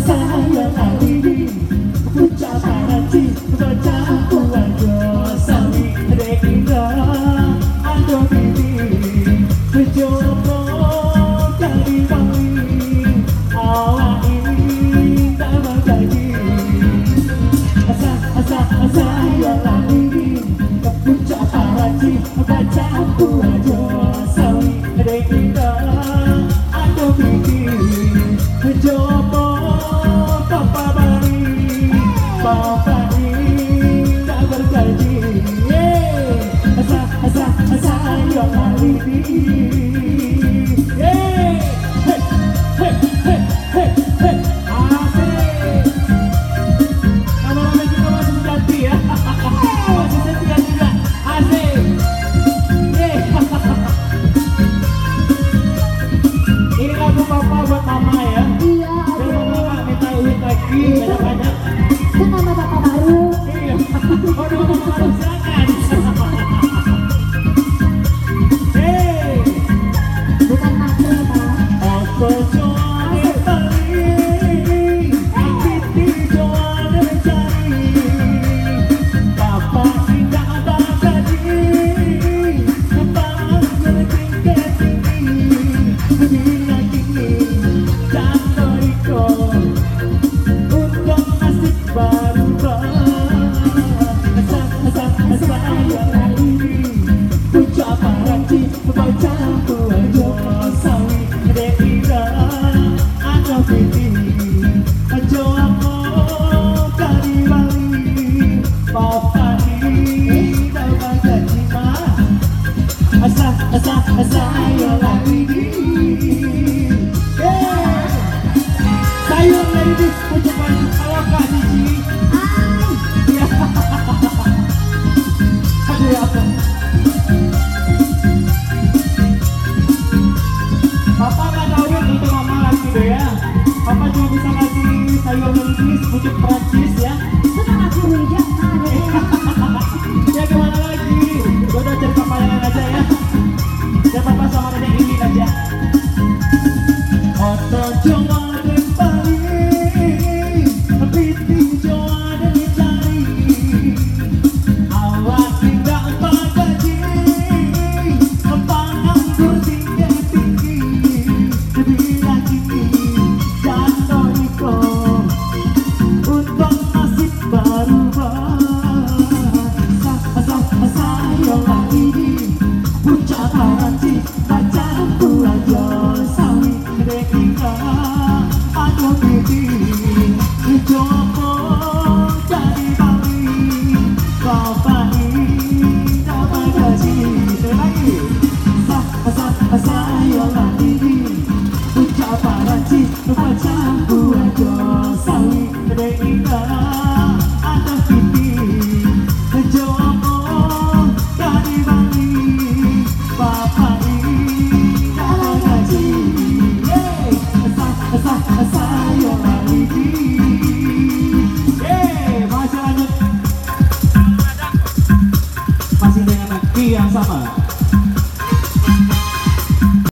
sayang lagi puncak hati baca kuajo sawi rekinda ando bibi kejopo dari bali awak ini tak bergaji sayang lagi puncak hati baca kuajo sawi rekinda ando bibi kejopo papa bari papa ini tak bergaji sayang alibi asik kameramen juga masih ganti ya masih setia juga asik ini lagu papa buat mama ya. Iya, Minta duit lagi banyak-banyak. kan nama bapak baru. Iya. Oh, dulu baru silakan. Hey, Bukan makro, Pak. aku joane balik, akiti joane mencari. Papa tidak bergaji, kembang bertingkat tinggi. Bila kini jatuh ikut. Untuk nasib baru sayang lagi puncak paranti baca kuajo sawi reira ada piti ajo aku kari bali papa ini dapat gaji mah sayang lagi sayang lagi puncak kalau kasih sih ya aduh ya apa papa nggak tahu untuk mama lagi deh ya papa cuma bisa kasih sayur lagi pucuk Prancis ya